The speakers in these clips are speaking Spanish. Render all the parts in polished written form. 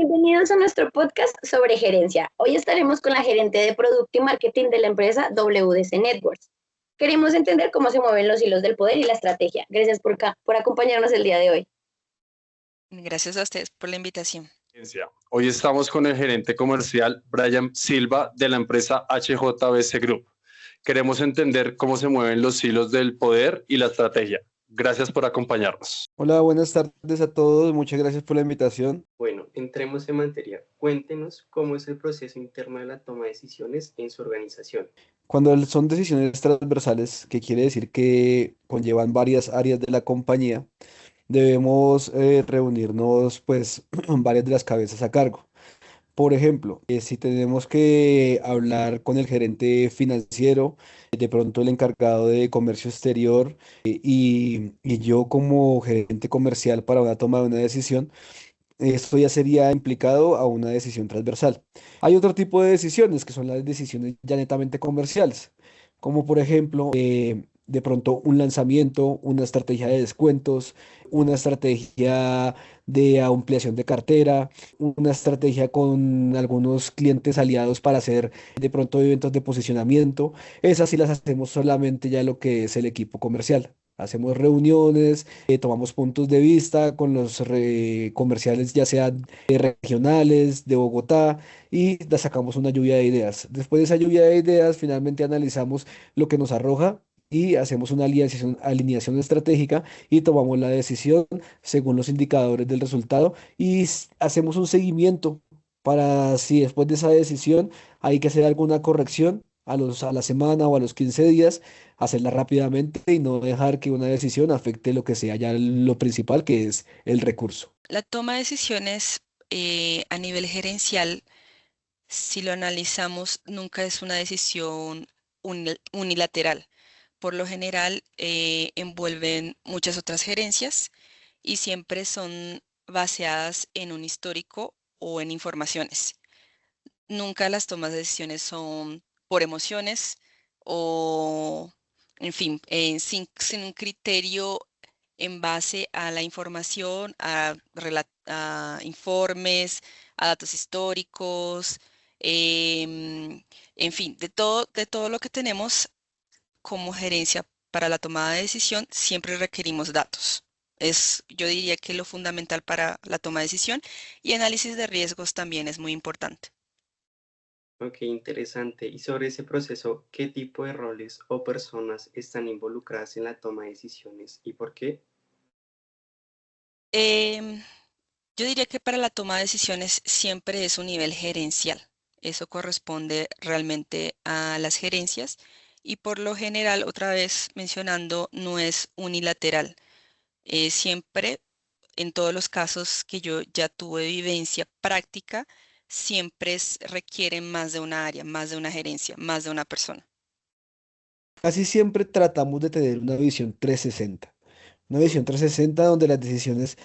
Bienvenidos a nuestro podcast sobre gerencia. Hoy estaremos con la gerente de producto y marketing de la empresa WDC Networks. Queremos entender cómo se mueven los hilos del poder y la estrategia. Gracias por acompañarnos el día de hoy. Gracias a ustedes por la invitación. Hoy estamos con el gerente comercial Brian Silva de la empresa HJBC Group. Queremos entender cómo se mueven los hilos del poder y la estrategia. Gracias por acompañarnos. Hola, buenas tardes a todos. Muchas gracias por la invitación. Bueno, entremos en materia. Cuéntenos cómo es el proceso interno de la toma de decisiones en su organización. Cuando son decisiones transversales, que quiere decir que conllevan varias áreas de la compañía, debemos reunirnos, pues, varias de las cabezas a cargo. Por ejemplo, si tenemos que hablar con el gerente financiero, de pronto el encargado de comercio exterior y yo como gerente comercial para una toma de una decisión, esto ya sería implicado a una decisión transversal. Hay otro tipo de decisiones que son las decisiones ya netamente comerciales, como por ejemplo, de pronto un lanzamiento, una estrategia de descuentos, una estrategia de ampliación de cartera, una estrategia con algunos clientes aliados para hacer de pronto eventos de posicionamiento. Esas sí las hacemos solamente ya lo que es el equipo comercial. Hacemos reuniones, tomamos puntos de vista con los comerciales, ya sean regionales, de Bogotá, y sacamos una lluvia de ideas. Después de esa lluvia de ideas, finalmente analizamos lo que nos arroja y hacemos una alineación estratégica y tomamos la decisión según los indicadores del resultado y hacemos un seguimiento para si después de esa decisión hay que hacer alguna corrección a la semana o a los 15 días, hacerla rápidamente y no dejar que una decisión afecte lo que sea ya lo principal, que es el recurso. La toma de decisiones a nivel gerencial, si lo analizamos, nunca es una decisión unilateral. Por lo general, envuelven muchas otras gerencias y siempre son baseadas en un histórico o en informaciones. Nunca las tomas de decisiones son por emociones o, en fin, sin un criterio en base a la información, a informes, a datos históricos, en fin, de todo lo que tenemos como gerencia para la tomada de decisión, siempre requerimos datos. Yo diría que lo fundamental para la toma de decisión y análisis de riesgos también es muy importante. Ok, interesante. Y sobre ese proceso, ¿qué tipo de roles o personas están involucradas en la toma de decisiones y por qué? Em, yo diría que para la toma de decisiones siempre es un nivel gerencial. Eso corresponde realmente a las gerencias y por lo general, otra vez mencionando, no es unilateral. Siempre, en todos los casos que yo ya tuve vivencia práctica, siempre requieren más de una área, más de una gerencia, más de una persona. Casi siempre tratamos de tener una visión 360. Una visión 360 donde las decisiones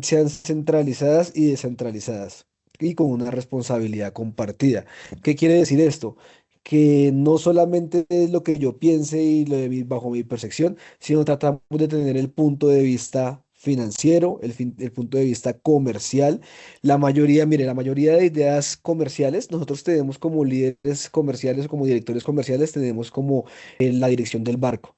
sean centralizadas y descentralizadas y con una responsabilidad compartida. ¿Qué quiere decir esto? Que no solamente es lo que yo piense y bajo mi percepción, sino tratamos de tener el punto de vista financiero, el punto de vista comercial. La mayoría, mire, la mayoría de ideas comerciales, nosotros tenemos como líderes comerciales o como directores comerciales, tenemos como la dirección del barco,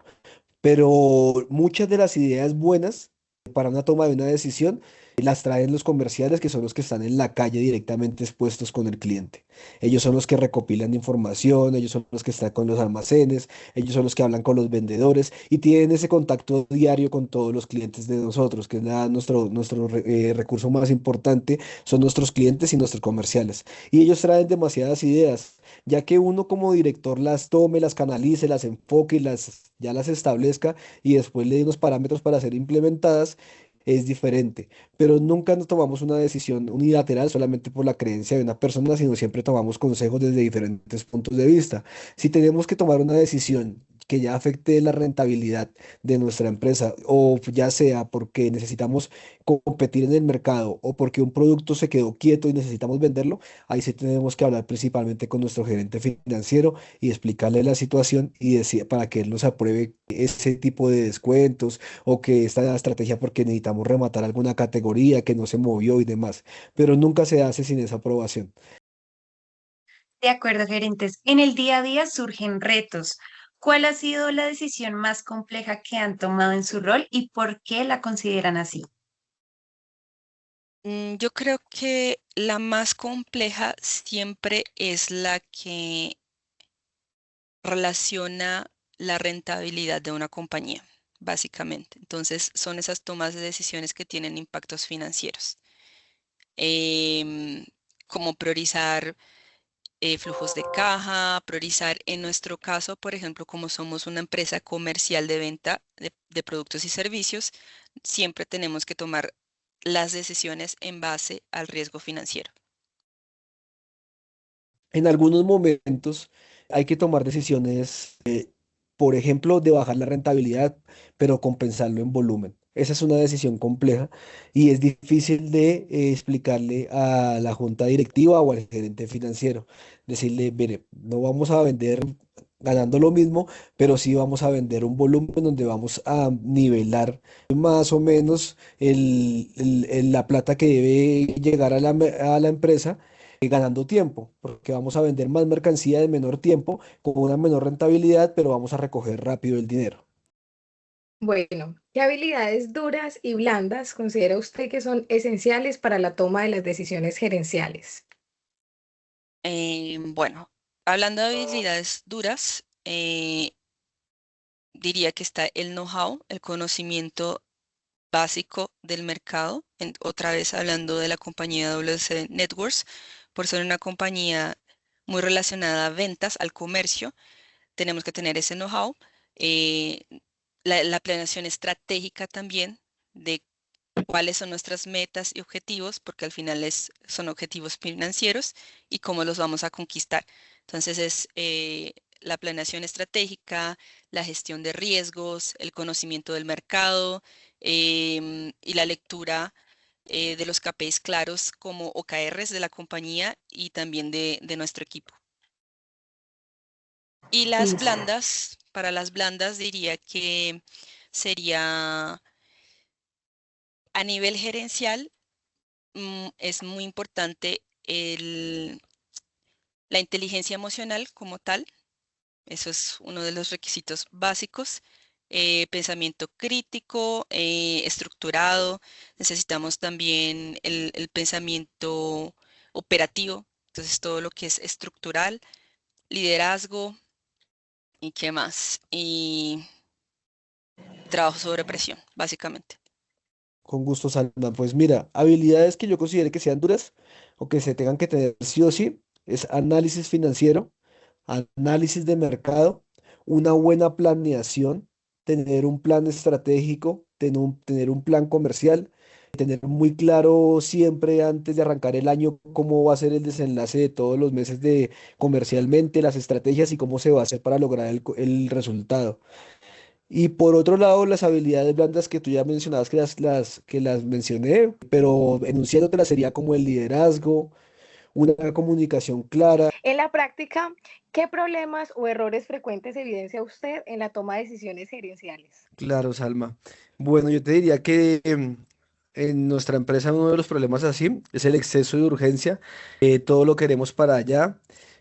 pero muchas de las ideas buenas para una toma de una decisión las traen los comerciales, que son los que están en la calle directamente expuestos con el cliente. Ellos son los que recopilan información, ellos son los que están con los almacenes, ellos son los que hablan con los vendedores y tienen ese contacto diario con todos los clientes de nosotros, que es nuestro recurso más importante, son nuestros clientes y nuestros comerciales. Y ellos traen demasiadas ideas, ya que uno como director las tome, las canalice, las enfoque y ya las establezca y después le dé unos parámetros para ser implementadas, es diferente. Pero nunca nos tomamos una decisión unilateral solamente por la creencia de una persona, sino siempre tomamos consejos desde diferentes puntos de vista. Si tenemos que tomar una decisión que ya afecte la rentabilidad de nuestra empresa, o ya sea porque necesitamos competir en el mercado o porque un producto se quedó quieto y necesitamos venderlo, ahí sí tenemos que hablar principalmente con nuestro gerente financiero y explicarle la situación y decir para que él nos apruebe ese tipo de descuentos o que esta estrategia porque necesitamos rematar alguna categoría que no se movió y demás, pero nunca se hace sin esa aprobación. De acuerdo, gerentes. En el día a día surgen retos. ¿Cuál ha sido la decisión más compleja que han tomado en su rol y por qué la consideran así? Yo creo que la más compleja siempre es la que relaciona la rentabilidad de una compañía, básicamente. Entonces, son esas tomas de decisiones que tienen impactos financieros, em, como priorizar flujos de caja, priorizar en nuestro caso, por ejemplo, como somos una empresa comercial de venta de productos y servicios, siempre tenemos que tomar las decisiones en base al riesgo financiero. En algunos momentos hay que tomar decisiones, por ejemplo, de bajar la rentabilidad, pero compensarlo en volumen. Esa es una decisión compleja y es difícil de explicarle a la junta directiva o al gerente financiero. Decirle, mire, no vamos a vender ganando lo mismo, pero sí vamos a vender un volumen donde vamos a nivelar más o menos la plata que debe llegar a a la empresa ganando tiempo, porque vamos a vender más mercancía de menor tiempo, con una menor rentabilidad, pero vamos a recoger rápido el dinero. Bueno, ¿qué habilidades duras y blandas considera usted que son esenciales para la toma de las decisiones gerenciales? Bueno, hablando de habilidades duras, diría que está el know-how, el conocimiento básico del mercado. Otra vez hablando de la compañía WC Networks, por ser una compañía muy relacionada a ventas, al comercio, tenemos que tener ese know-how. eh, la planeación estratégica también de cuáles son nuestras metas y objetivos, porque al final son objetivos financieros y cómo los vamos a conquistar. Entonces es la planeación estratégica, la gestión de riesgos, el conocimiento del mercado y la lectura de los KPIs claros como OKRs de la compañía y también de nuestro equipo. Y las Listo. blandas, para las blandas diría que sería a nivel gerencial. Es muy importante la inteligencia emocional como tal. Eso es uno de los requisitos básicos. Pensamiento crítico, estructurado. Necesitamos también el pensamiento operativo. Entonces, todo lo que es estructural, liderazgo y qué más. Y trabajo sobre presión, básicamente. Con gusto, Salma. Pues mira, habilidades que yo considere que sean duras o que se tengan que tener sí o sí, es análisis financiero, análisis de mercado, una buena planeación, tener un plan estratégico, tener un plan comercial, tener muy claro siempre antes de arrancar el año cómo va a ser el desenlace de todos los meses de comercialmente, las estrategias y cómo se va a hacer para lograr el resultado. Y por otro lado, las habilidades blandas que tú ya mencionabas, que las mencioné, pero enunciándotelas sería como el liderazgo, una comunicación clara. En la práctica, ¿qué problemas o errores frecuentes evidencia usted en la toma de decisiones gerenciales? Claro, Salma. Bueno, yo te diría que en nuestra empresa uno de los problemas así es el exceso de urgencia. Todo lo queremos para allá.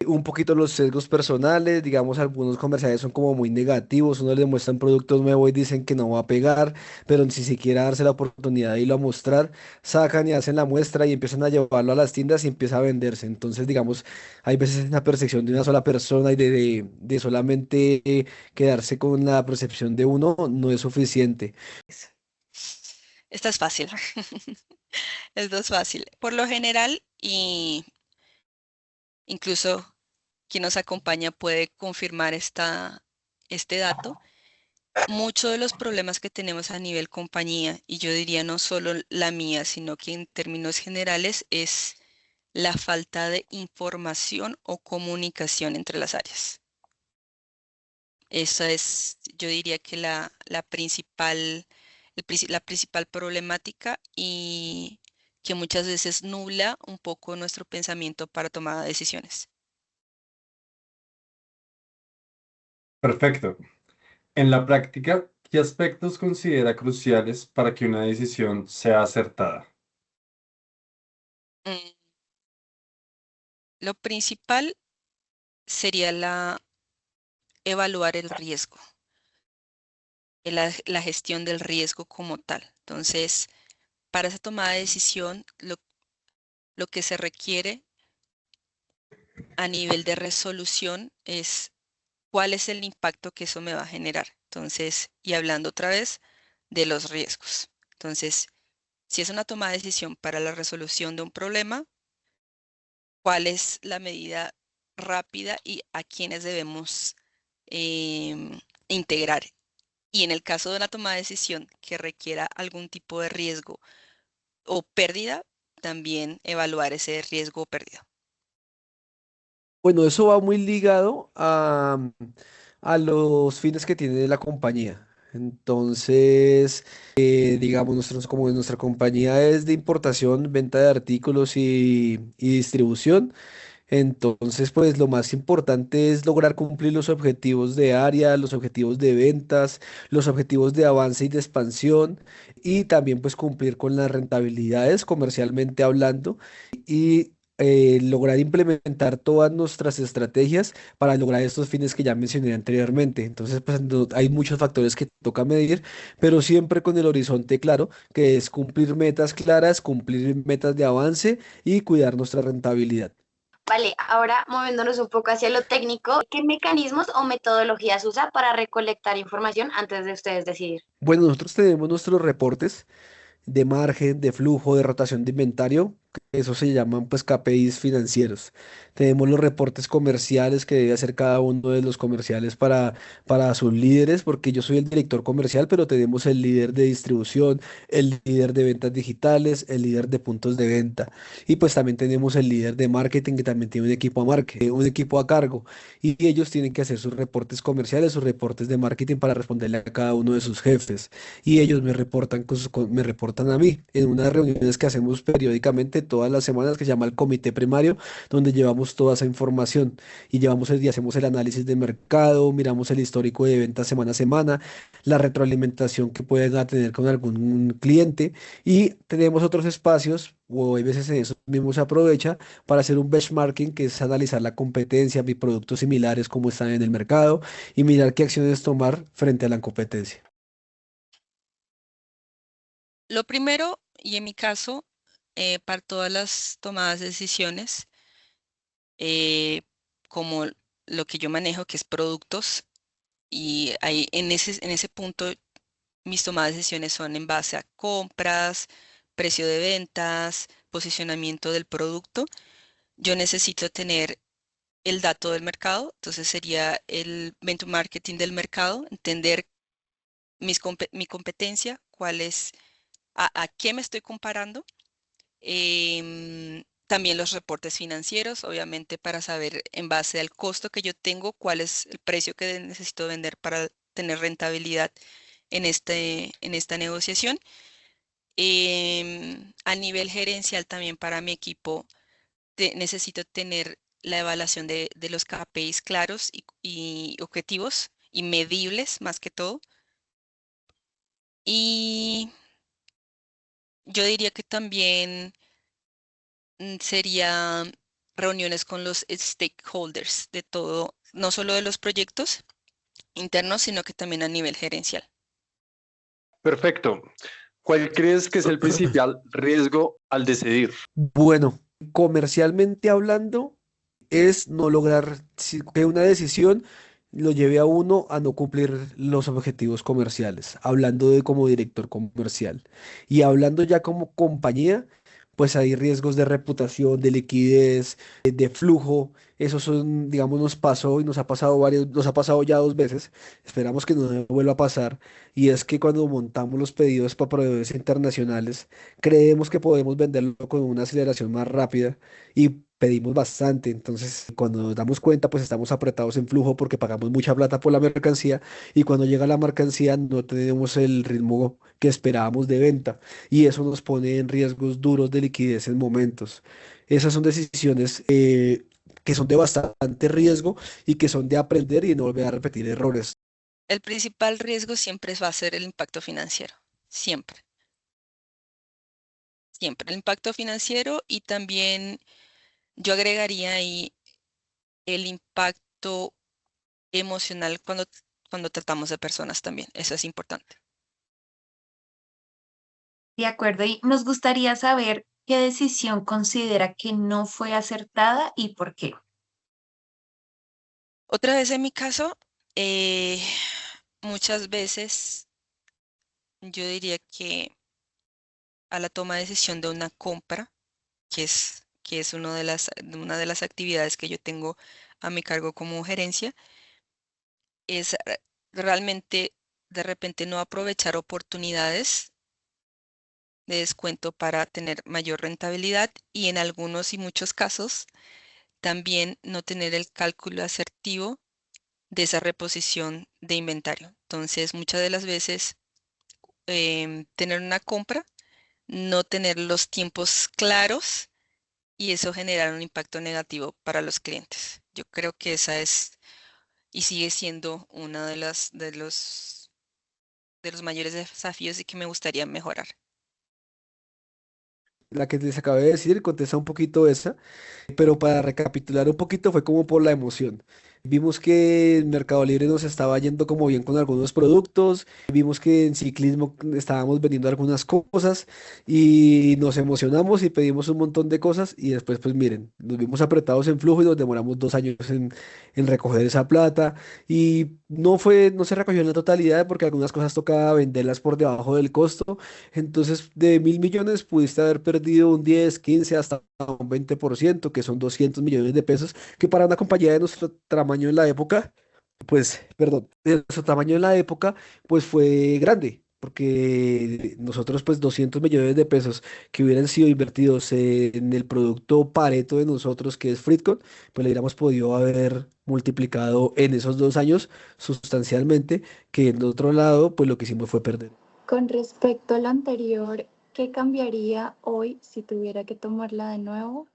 Un poquito los sesgos personales, digamos, algunos comerciales son como muy negativos. Uno les muestra un producto nuevo y dicen que no va a pegar, pero ni siquiera darse la oportunidad de irlo a mostrar, sacan y hacen la muestra y empiezan a llevarlo a las tiendas y empieza a venderse. Entonces, digamos, hay veces una percepción de una sola persona y de solamente quedarse con la percepción de uno no es suficiente. Esta es fácil. Esto es fácil. Por lo general, y incluso quien nos acompaña puede confirmar este dato. Muchos de los problemas que tenemos a nivel compañía, y yo diría no solo la mía, sino que en términos generales, es la falta de información o comunicación entre las áreas. Esa es, yo diría que la principal, la principal problemática y que muchas veces nubla un poco nuestro pensamiento para tomar decisiones. Perfecto. En la práctica, ¿qué aspectos considera cruciales para que una decisión sea acertada? Mm, Lo principal sería evaluar el riesgo, la gestión del riesgo como tal. Entonces, para esa toma de decisión, lo que se requiere a nivel de resolución es cuál es el impacto que eso me va a generar. Entonces, y hablando otra vez de los riesgos. Entonces, si es una toma de decisión para la resolución de un problema, ¿cuál es la medida rápida y a quiénes debemos integrar? Y en el caso de una toma de decisión que requiera algún tipo de riesgo o pérdida, también evaluar ese riesgo o pérdida. Bueno, eso va muy ligado a los fines que tiene la compañía. Entonces, digamos, como nuestra compañía es de importación, venta de artículos y distribución, entonces, pues lo más importante es lograr cumplir los objetivos de área, los objetivos de ventas, los objetivos de avance y de expansión y también pues cumplir con las rentabilidades comercialmente hablando y lograr implementar todas nuestras estrategias para lograr estos fines que ya mencioné anteriormente. Entonces, pues hay muchos factores que toca medir, pero siempre con el horizonte claro, que es cumplir metas claras, cumplir metas de avance y cuidar nuestra rentabilidad. Vale, ahora moviéndonos un poco hacia lo técnico, ¿qué mecanismos o metodologías usa para recolectar información antes de ustedes decidir? Bueno, nosotros tenemos nuestros reportes de margen, de flujo, de rotación de inventario, que eso se llaman pues KPIs financieros. Tenemos los reportes comerciales que debe hacer cada uno de los comerciales para sus líderes, porque yo soy el director comercial, pero tenemos el líder de distribución, el líder de ventas digitales, el líder de puntos de venta. Y pues también tenemos el líder de marketing, que también tiene un equipo a marketing, un equipo a cargo. Y ellos tienen que hacer sus reportes comerciales, sus reportes de marketing para responderle a cada uno de sus jefes y ellos me reportan, me reportan a mí en unas reuniones que hacemos periódicamente todas las semanas que se llama el comité primario, donde llevamos toda esa información y hacemos el análisis de mercado, miramos el histórico de ventas semana a semana, la retroalimentación que pueden tener con algún cliente y tenemos otros espacios. O hay veces en eso mismo se aprovecha para hacer un benchmarking, que es analizar la competencia, mis productos similares, cómo están en el mercado y mirar qué acciones tomar frente a la competencia. Lo primero, y en mi caso, para todas las tomadas de decisiones, eh, como lo que yo manejo, que es productos, y ahí en ese punto mis tomadas de decisiones son en base a compras, precio de ventas, posicionamiento del producto. Yo necesito tener el dato del mercado, entonces sería el marketing del mercado, entender mi competencia, cuál es, a qué me estoy comparando. También los reportes financieros, obviamente, para saber en base al costo que yo tengo, cuál es el precio que necesito vender para tener rentabilidad en esta negociación. A nivel gerencial, también para mi equipo, necesito tener la evaluación de los KPIs claros y objetivos y medibles más que todo. Y yo diría que también sería reuniones con los stakeholders de todo, no solo de los proyectos internos, sino que también a nivel gerencial. Perfecto. ¿Cuál crees que es el principal riesgo al decidir? Bueno, comercialmente hablando, es no lograr que una decisión lo lleve a uno a no cumplir los objetivos comerciales, hablando de como director comercial. Y hablando ya como compañía, pues hay riesgos de reputación, de liquidez, de flujo. Esos son, digamos, nos pasó y nos ha pasado ya 2 veces. Esperamos que no nos vuelva a pasar. Y es que cuando montamos los pedidos para proveedores internacionales, creemos que podemos venderlo con una aceleración más rápida y pedimos bastante, entonces cuando nos damos cuenta, pues estamos apretados en flujo porque pagamos mucha plata por la mercancía y cuando llega la mercancía no tenemos el ritmo que esperábamos de venta y eso nos pone en riesgos duros de liquidez en momentos. Esas son decisiones que son de bastante riesgo y que son de aprender y no volver a repetir errores. El principal riesgo siempre va a ser el impacto financiero, siempre, siempre. El impacto financiero y también yo agregaría ahí el impacto emocional cuando tratamos de personas también. Eso es importante. De acuerdo, y nos gustaría saber qué decisión considera que no fue acertada y por qué. Otra vez en mi caso, eh, muchas veces yo diría que a la toma de decisión de una compra, que es una de las actividades que yo tengo a mi cargo como gerencia, es realmente de repente no aprovechar oportunidades de descuento para tener mayor rentabilidad y en algunos y muchos casos también no tener el cálculo asertivo de esa reposición de inventario. Entonces, muchas de las veces tener una compra, no tener los tiempos claros y eso genera un impacto negativo para los clientes. Yo creo que esa es y sigue siendo una de los mayores desafíos y que me gustaría mejorar. La que les acabé de decir contesta un poquito esa. Pero para recapitular un poquito, fue como por la emoción. Vimos que el Mercado Libre nos estaba yendo como bien con algunos productos, vimos que en ciclismo estábamos vendiendo algunas cosas y nos emocionamos y pedimos un montón de cosas y después pues miren, nos vimos apretados en flujo y nos demoramos 2 años en recoger esa plata y no se recogió en la totalidad porque algunas cosas tocaba venderlas por debajo del costo. Entonces, de 1.000 millones pudiste haber perdido un 10, 15, hasta un 20%, que son 200 millones de pesos, que para una compañía de nuestro tamaño en la época, pues, perdón, de nuestro tamaño en la época, pues fue grande. Porque nosotros, pues, 200 millones de pesos que hubieran sido invertidos en el producto Pareto de nosotros, que es Fritcon, pues le hubiéramos podido haber multiplicado en esos 2 años sustancialmente, que en otro lado, pues lo que hicimos fue perder. Con respecto a lo anterior, ¿qué cambiaría hoy si tuviera que tomarla de nuevo?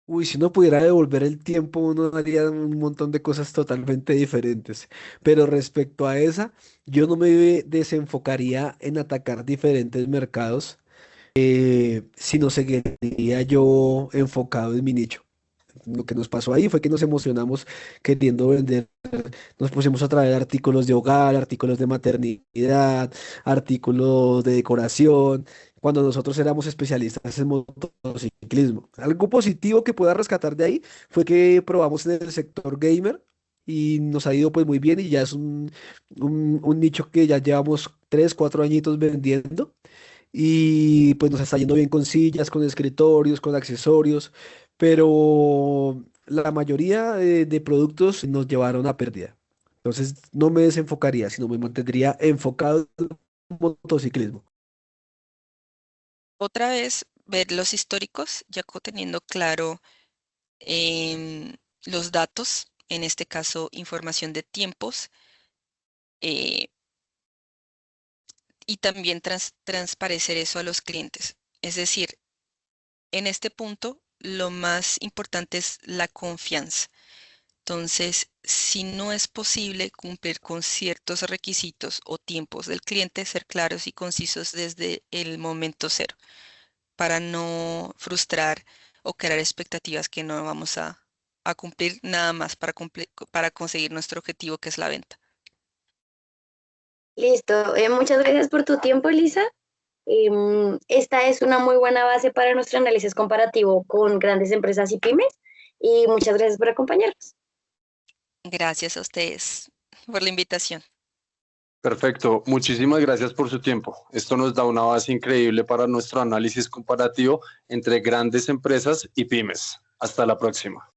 Uy, si uno pudiera devolver el tiempo, uno haría un montón de cosas totalmente diferentes. Pero respecto a esa, yo no me desenfocaría en atacar diferentes mercados, sino seguiría yo enfocado en mi nicho. Lo que nos pasó ahí fue que nos emocionamos queriendo vender, nos pusimos a traer artículos de hogar, artículos de maternidad, artículos de decoración, cuando nosotros éramos especialistas en motociclismo. Algo positivo que pueda rescatar de ahí fue que probamos en el sector gamer y nos ha ido pues muy bien y ya es un nicho que ya llevamos 3, 4 añitos vendiendo y pues nos está yendo bien con sillas, con escritorios, con accesorios, pero la mayoría de productos nos llevaron a pérdida. Entonces no me desenfocaría, sino me mantendría enfocado en motociclismo. Otra vez, ver los históricos, ya teniendo claro los datos, en este caso información de tiempos, eh, y también transparecer eso a los clientes. Es decir, en este punto, lo más importante es la confianza. Entonces, si no es posible cumplir con ciertos requisitos o tiempos del cliente, ser claros y concisos desde el momento cero, para no frustrar o crear expectativas que no vamos a cumplir nada más para conseguir nuestro objetivo, que es la venta. Listo. Muchas gracias por tu tiempo, Elisa. Esta es una muy buena base para nuestro análisis comparativo con grandes empresas y pymes. Y muchas gracias por acompañarnos. Gracias a ustedes por la invitación. Perfecto, muchísimas gracias por su tiempo. Esto nos da una base increíble para nuestro análisis comparativo entre grandes empresas y pymes. Hasta la próxima.